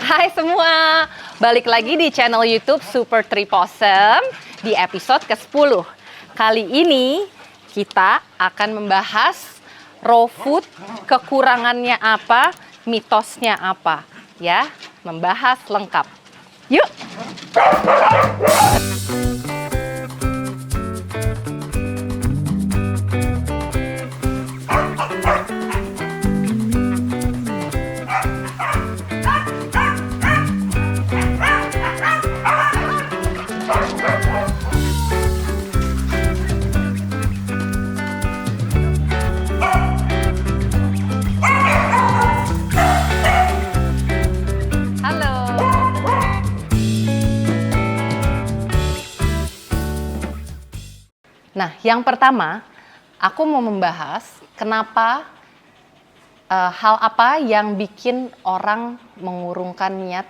Hai semua, balik lagi di channel YouTube Super Tripossum di episode ke-10. Kali ini kita akan membahas raw food, kekurangannya apa, mitosnya apa, ya, membahas lengkap. Yuk! Nah, yang pertama, aku mau membahas kenapa hal apa yang bikin orang mengurungkan niat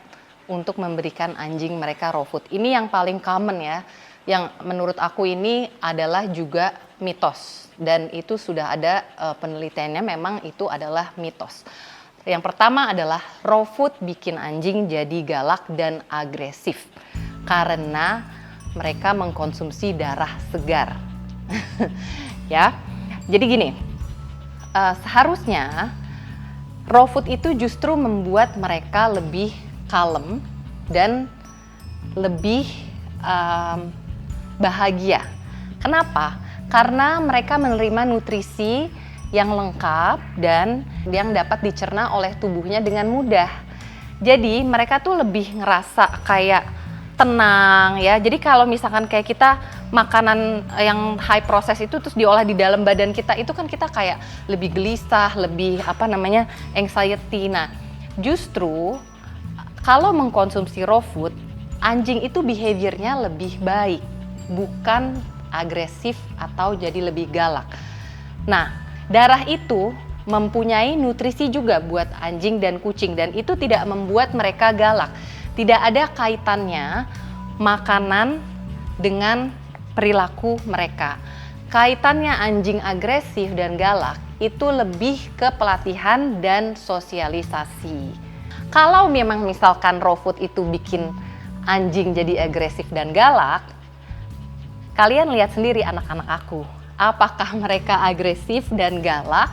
untuk memberikan anjing mereka raw food. Ini yang paling common ya, yang menurut aku ini adalah juga mitos. Dan itu sudah ada penelitiannya, memang itu adalah mitos. Yang pertama adalah raw food bikin anjing jadi galak dan agresif. Karena mereka mengkonsumsi darah segar. Ya, jadi gini, seharusnya raw food itu justru membuat mereka lebih kalem dan lebih bahagia. Kenapa? Karena mereka menerima nutrisi yang lengkap dan yang dapat dicerna oleh tubuhnya dengan mudah. Jadi mereka tuh lebih ngerasa kayak tenang ya. Jadi kalau misalkan kayak kita makanan yang high process itu terus diolah di dalam badan kita, itu kan kita kayak lebih gelisah, lebih anxiety. Nah, justru kalau mengkonsumsi raw food, anjing itu behaviornya lebih baik, bukan agresif atau jadi lebih galak. Nah, darah itu mempunyai nutrisi juga buat anjing dan kucing, dan itu tidak membuat mereka galak. Tidak ada kaitannya makanan dengan perilaku mereka. Kaitannya anjing agresif dan galak itu lebih ke pelatihan dan sosialisasi. Kalau memang misalkan raw food itu bikin anjing jadi agresif dan galak, kalian lihat sendiri anak-anak aku. Apakah mereka agresif dan galak?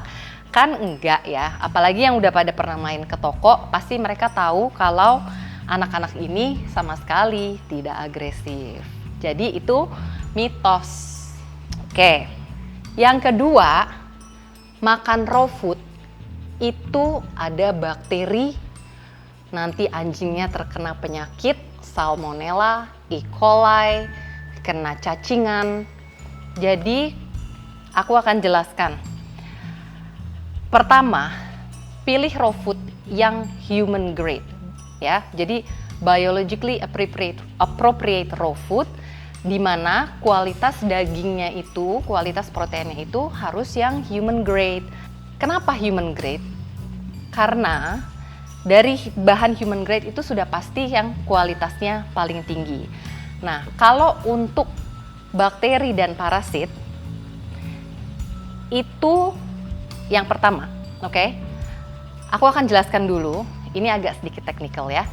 Kan enggak ya. Apalagi yang udah pada pernah main ke toko, pasti mereka tahu kalau anak-anak ini sama sekali tidak agresif. Jadi itu mitos. Oke. Yang kedua, makan raw food itu ada bakteri, nanti anjingnya terkena penyakit salmonella, E. coli, kena cacingan. Jadi aku akan jelaskan. Pertama, pilih raw food yang human grade. Ya, jadi biologically appropriate raw food, di mana kualitas dagingnya itu, kualitas proteinnya itu harus yang human grade. Kenapa human grade? Karena dari bahan human grade itu sudah pasti yang kualitasnya paling tinggi. Nah, kalau untuk bakteri dan parasit itu yang pertama, oke? Aku akan jelaskan dulu. Ini agak sedikit teknikal ya.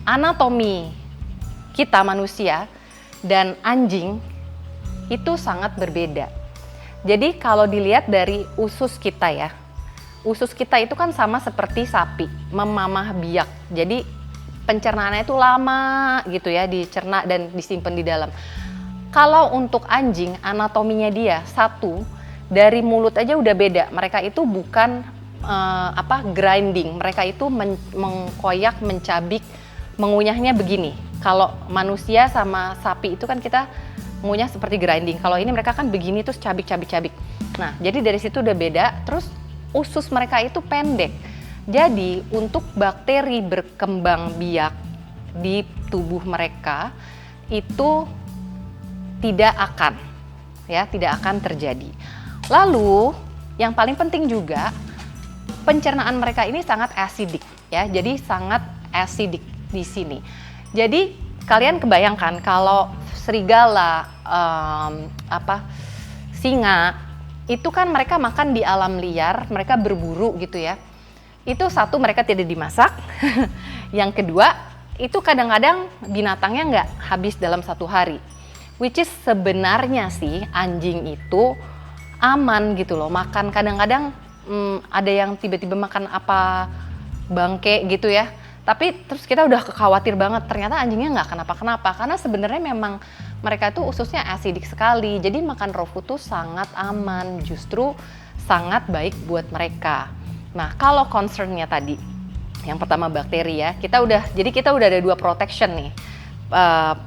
Anatomi kita manusia dan anjing itu sangat berbeda. Jadi kalau dilihat dari usus kita ya, usus kita itu kan sama seperti sapi, memamah biak. Jadi pencernaannya itu lama gitu ya, dicerna dan disimpan di dalam. Kalau untuk anjing, anatominya dia satu, dari mulut aja udah beda. Mereka itu bukan grinding, mereka itu mengkoyak, mencabik, mengunyahnya begini. Kalau manusia sama sapi itu kan kita mengunyah seperti grinding. Kalau ini mereka kan begini terus cabik. Nah, jadi dari situ udah beda. Terus usus mereka itu pendek. Jadi untuk bakteri berkembang biak di tubuh mereka itu tidak akan terjadi. Lalu yang paling penting juga, pencernaan mereka ini sangat acidic ya, jadi sangat acidic di sini. Jadi kalian kebayangkan kalau serigala, singa, itu kan mereka makan di alam liar, mereka berburu gitu ya. Itu satu, mereka tidak dimasak. Yang kedua, itu kadang-kadang binatangnya nggak habis dalam 1 hari. Which is sebenarnya sih anjing itu aman gitu loh. Makan kadang-kadang ada yang tiba-tiba makan apa bangke gitu ya. Tapi terus kita udah khawatir banget, ternyata anjingnya nggak kenapa-kenapa. Karena sebenarnya memang mereka itu ususnya acidic sekali. Jadi makan raw food tuh sangat aman, justru sangat baik buat mereka. Nah, kalau concernnya tadi, yang pertama bakteri ya, kita udah ada 2 protection nih.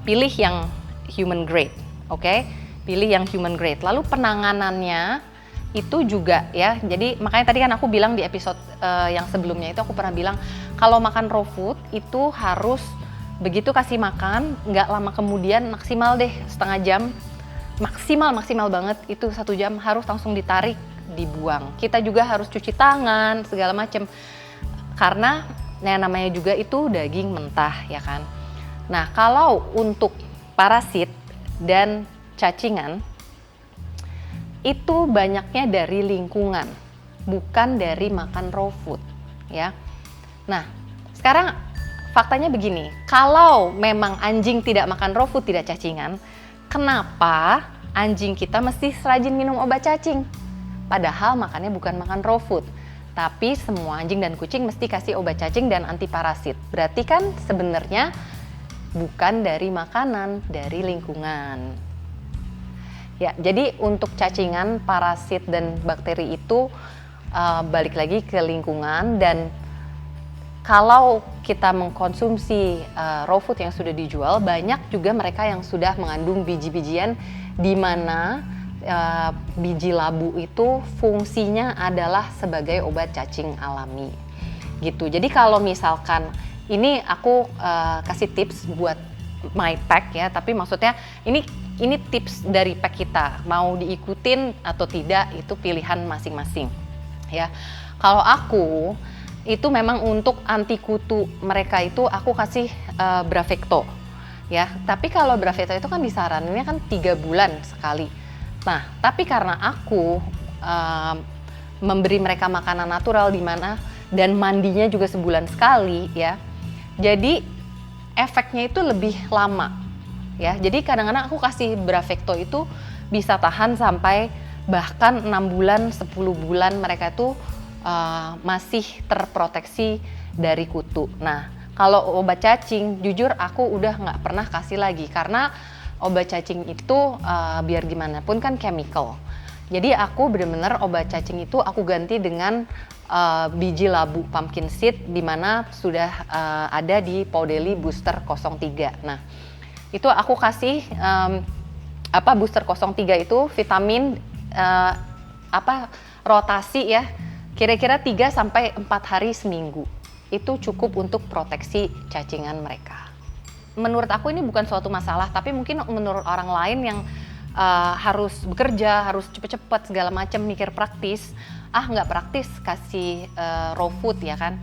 Pilih yang human grade, oke? Pilih yang human grade. Lalu penanganannya itu juga ya, jadi makanya tadi kan aku bilang di episode yang sebelumnya itu aku pernah bilang, kalau makan raw food itu harus begitu kasih makan, nggak lama kemudian, maksimal deh setengah jam, maksimal banget itu 1 jam harus langsung ditarik, dibuang. Kita juga harus cuci tangan segala macem karena namanya juga itu daging mentah ya kan. Nah, kalau untuk parasit dan cacingan itu banyaknya dari lingkungan, bukan dari makan raw food ya. Nah, sekarang faktanya begini, kalau memang anjing tidak makan raw food, tidak cacingan, kenapa anjing kita mesti rajin minum obat cacing? Padahal makannya bukan makan raw food, tapi semua anjing dan kucing mesti kasih obat cacing dan antiparasit. Berarti kan sebenarnya bukan dari makanan, dari lingkungan. Ya, jadi untuk cacingan, parasit dan bakteri itu balik lagi ke lingkungan. Dan kalau kita mengkonsumsi raw food yang sudah dijual, banyak juga mereka yang sudah mengandung biji-bijian di mana biji labu itu fungsinya adalah sebagai obat cacing alami gitu. Jadi kalau misalkan ini aku kasih tips buat my pack ya, tapi maksudnya ini tips dari pack kita, mau diikutin atau tidak itu pilihan masing-masing ya. Kalau aku itu memang untuk anti kutu mereka itu aku kasih Bravecto ya, tapi kalau Bravecto itu kan disaraninnya kan 3 bulan sekali. Nah, tapi karena aku memberi mereka makanan natural di mana dan mandinya juga sebulan sekali ya, jadi efeknya itu lebih lama ya. Jadi kadang-kadang aku kasih Bravecto itu bisa tahan sampai bahkan 6 bulan, 10 bulan mereka itu masih terproteksi dari kutu. Nah, kalau obat cacing, jujur aku udah nggak pernah kasih lagi karena obat cacing itu biar gimana pun kan chemical. Jadi aku benar-benar obat cacing itu aku ganti dengan biji labu pumpkin seed di mana sudah ada di Powdeli Booster 03. Nah, itu aku kasih Booster 03 itu vitamin rotasi ya. Kira-kira 3 sampai 4 hari seminggu. Itu cukup untuk proteksi cacingan mereka. Menurut aku ini bukan suatu masalah, tapi mungkin menurut orang lain yang harus bekerja, harus cepet-cepet segala macam, mikir praktis, nggak praktis kasih raw food ya kan.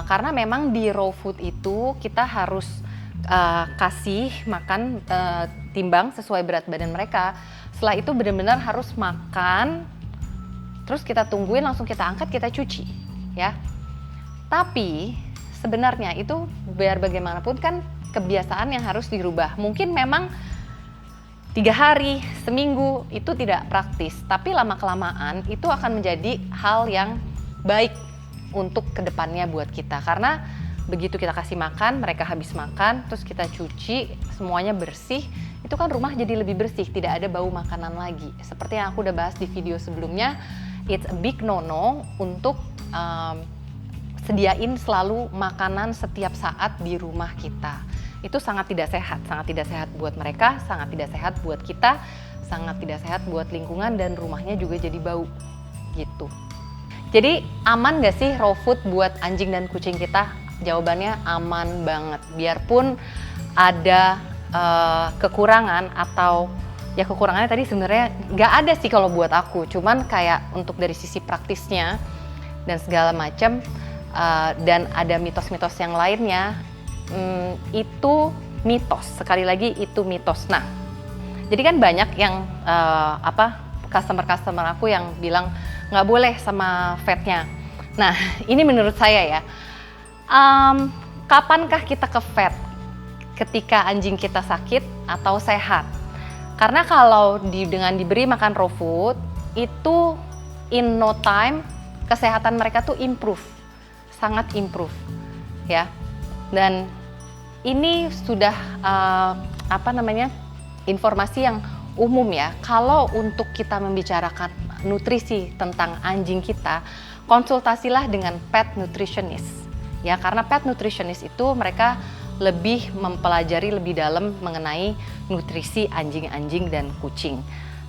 Karena memang di raw food itu kita harus kasih makan timbang sesuai berat badan mereka. Setelah itu benar-benar harus makan, terus kita tungguin, langsung kita angkat, kita cuci ya. Tapi sebenarnya itu biar bagaimanapun kan kebiasaan yang harus dirubah. Mungkin memang 3 hari, seminggu itu tidak praktis, tapi lama-kelamaan itu akan menjadi hal yang baik untuk kedepannya buat kita. Karena begitu kita kasih makan, mereka habis makan, terus kita cuci, semuanya bersih, itu kan rumah jadi lebih bersih, tidak ada bau makanan lagi. Seperti yang aku udah bahas di video sebelumnya, it's a big no-no untuk sediain selalu makanan setiap saat di rumah kita. Itu sangat tidak sehat buat mereka, sangat tidak sehat buat kita, sangat tidak sehat buat lingkungan, dan rumahnya juga jadi bau gitu. Jadi aman gak sih raw food buat anjing dan kucing kita? Jawabannya aman banget. Biarpun ada kekurangan atau ya kekurangannya tadi sebenarnya gak ada sih kalau buat aku. Cuman kayak untuk dari sisi praktisnya dan segala macam, dan ada mitos-mitos yang lainnya, itu mitos. Sekali lagi itu mitos. Nah, jadi kan banyak yang customer aku yang bilang nggak boleh sama fatnya. Nah, ini menurut saya ya, kapankah kita ke vet? Ketika anjing kita sakit atau sehat? Karena kalau dengan diberi makan raw food, itu in no time kesehatan mereka tuh improve, sangat improve ya. Dan ini sudah informasi yang umum ya. Kalau untuk kita membicarakan nutrisi tentang anjing kita, konsultasilah dengan pet nutritionist ya, karena pet nutritionist itu mereka lebih mempelajari lebih dalam mengenai nutrisi anjing-anjing dan kucing.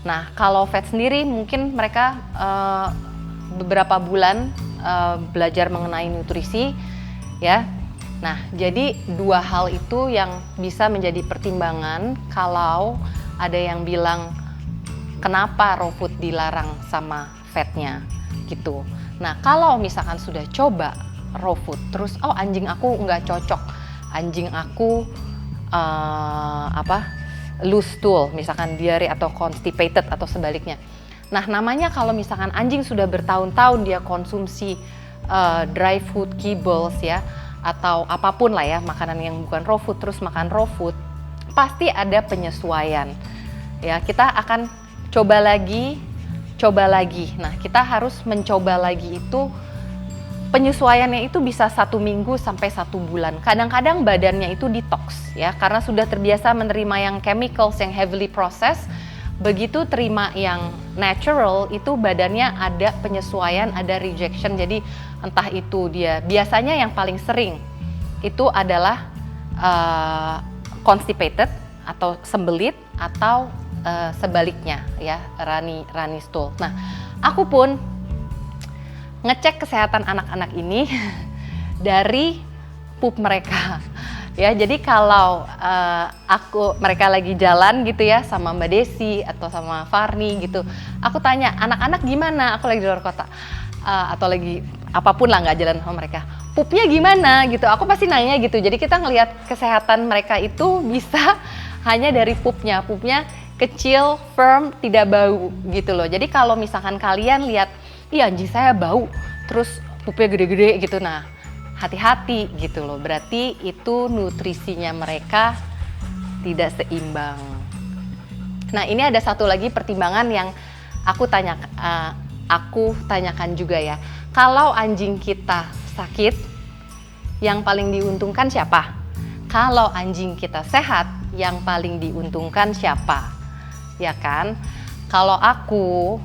Nah, kalau vet sendiri mungkin mereka beberapa bulan belajar mengenai nutrisi ya. Nah, jadi dua hal itu yang bisa menjadi pertimbangan kalau ada yang bilang kenapa raw food dilarang sama vetnya gitu. Nah, kalau misalkan sudah coba raw food terus anjing aku nggak cocok, anjing aku loose stool, misalkan diare atau constipated atau sebaliknya. Nah, namanya kalau misalkan anjing sudah bertahun-tahun dia konsumsi dry food, kibbles ya, atau apapun lah ya, makanan yang bukan raw food terus makan raw food, pasti ada penyesuaian. Ya, kita akan coba lagi. Nah, kita harus mencoba lagi itu. Penyesuaiannya itu bisa 1 minggu sampai 1 bulan. Kadang-kadang badannya itu detox ya, karena sudah terbiasa menerima yang chemicals yang heavily processed. Begitu terima yang natural, itu badannya ada penyesuaian, ada rejection. Jadi entah itu dia, biasanya yang paling sering itu adalah constipated atau sembelit atau sebaliknya ya, runny stool. Nah, aku pun ngecek kesehatan anak-anak ini dari pup mereka ya. Jadi kalau mereka lagi jalan gitu ya sama Mbak Desi atau sama Farni gitu, aku tanya anak-anak gimana, aku lagi di luar kota atau lagi apapun lah, nggak jalan sama mereka, pupnya gimana gitu, aku pasti nanya gitu. Jadi kita ngelihat kesehatan mereka itu bisa hanya dari pupnya kecil, firm, tidak bau gitu loh. Jadi kalau misalkan kalian lihat, iya anjing saya bau, terus pupnya gede-gede gitu, nah hati-hati gitu loh, berarti itu nutrisinya mereka tidak seimbang. Nah, ini ada satu lagi pertimbangan yang aku tanyakan juga ya. Kalau anjing kita sakit, yang paling diuntungkan siapa? Kalau anjing kita sehat, yang paling diuntungkan siapa? Ya kan? Kalau aku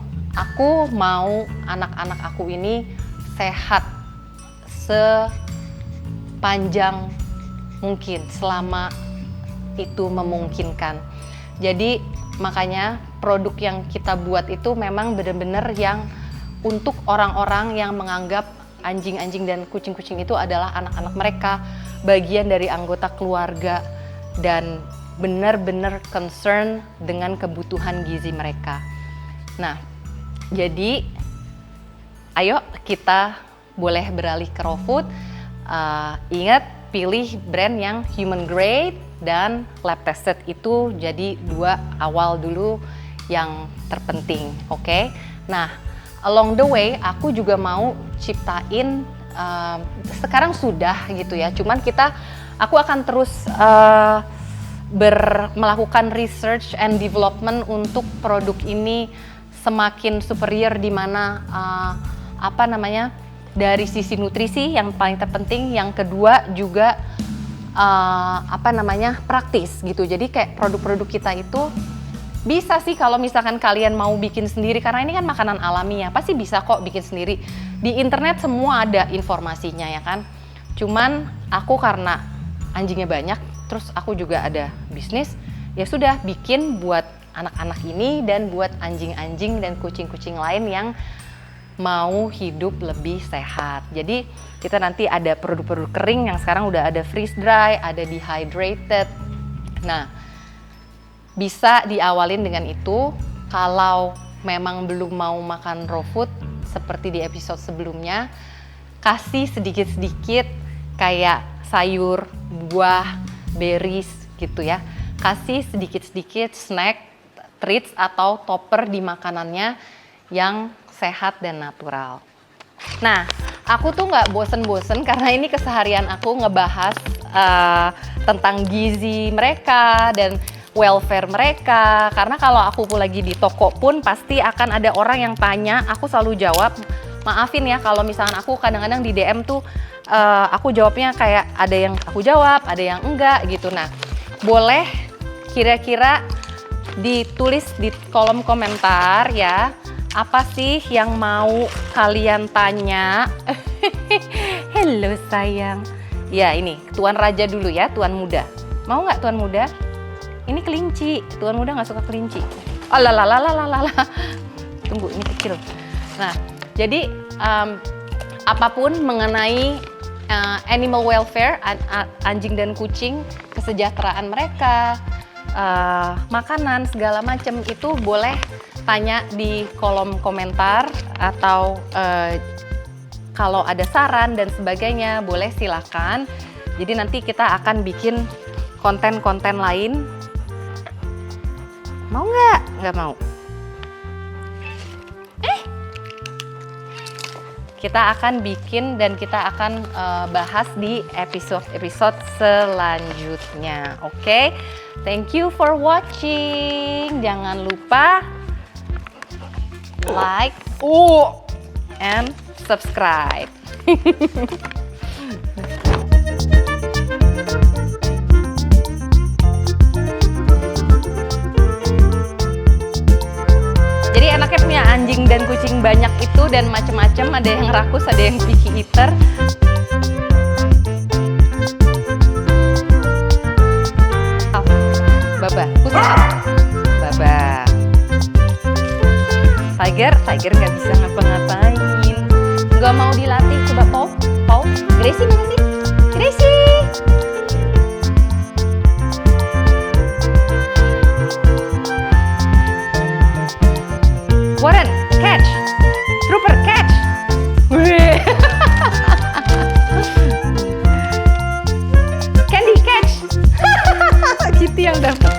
mau anak-anak aku ini sehat sepanjang mungkin, selama itu memungkinkan. Jadi makanya produk yang kita buat itu memang benar-benar yang untuk orang-orang yang menganggap anjing-anjing dan kucing-kucing itu adalah anak-anak mereka, bagian dari anggota keluarga, dan benar-benar concern dengan kebutuhan gizi mereka. Nah, jadi ayo kita boleh beralih ke raw food. Ingat, pilih brand yang human grade dan lab tested, itu jadi 2 awal dulu yang terpenting, oke? Nah, along the way aku juga mau ciptain, sekarang sudah gitu ya, cuman aku akan terus melakukan research and development untuk produk ini semakin superior, di mana dari sisi nutrisi yang paling terpenting, yang kedua juga praktis gitu. Jadi kayak produk-produk kita itu bisa sih kalau misalkan kalian mau bikin sendiri, karena ini kan makanan alami ya, pasti bisa kok bikin sendiri. Di internet semua ada informasinya ya kan. Cuman aku karena anjingnya banyak, terus aku juga ada bisnis, ya sudah bikin buat anak-anak ini dan buat anjing-anjing dan kucing-kucing lain yang mau hidup lebih sehat. Jadi kita nanti ada produk-produk kering yang sekarang udah ada freeze dry, ada dehydrated. Nah, bisa diawalin dengan itu. Kalau memang belum mau makan raw food seperti di episode sebelumnya, kasih sedikit-sedikit kayak sayur, buah, berries gitu ya. Kasih sedikit-sedikit snack, treats atau topper di makanannya yang sehat dan natural. Nah, aku tuh nggak bosen-bosen karena ini keseharian aku ngebahas tentang gizi mereka dan welfare mereka. Karena kalau aku lagi di toko pun pasti akan ada orang yang tanya, aku selalu jawab. Maafin ya kalau misalkan aku kadang-kadang di DM tuh aku jawabnya kayak ada yang aku jawab, ada yang enggak gitu. Nah, boleh kira-kira ditulis di kolom komentar ya, apa sih yang mau kalian tanya? Hello sayang. Ya ini, Tuan Raja dulu ya, Tuan Muda. Mau nggak Tuan Muda? Ini kelinci, Tuan Muda nggak suka kelinci. Oh lalalalalalala. Tunggu, ini kecil. Nah, jadi apapun mengenai animal welfare, anjing dan kucing, kesejahteraan mereka, makanan segala macam itu boleh tanya di kolom komentar atau kalau ada saran dan sebagainya boleh silakan. Jadi nanti kita akan bikin konten-konten lain. Mau nggak? Nggak mau. Kita akan bikin dan kita akan bahas di episode-episode selanjutnya. Oke? Thank you for watching. Jangan lupa like and subscribe. Jadi enaknya punya anjing dan kucing banyak itu dan macem-macem, ada yang rakus, ada yang picky eater. Baba, pusing. Baba. Tiger nggak bisa ngapa-ngapain. Nggak mau dilatih, coba Pau. Gracie mana sih? Gracie. Warren, catch! Trooper, catch! Candy, catch! Kitty yang dapat.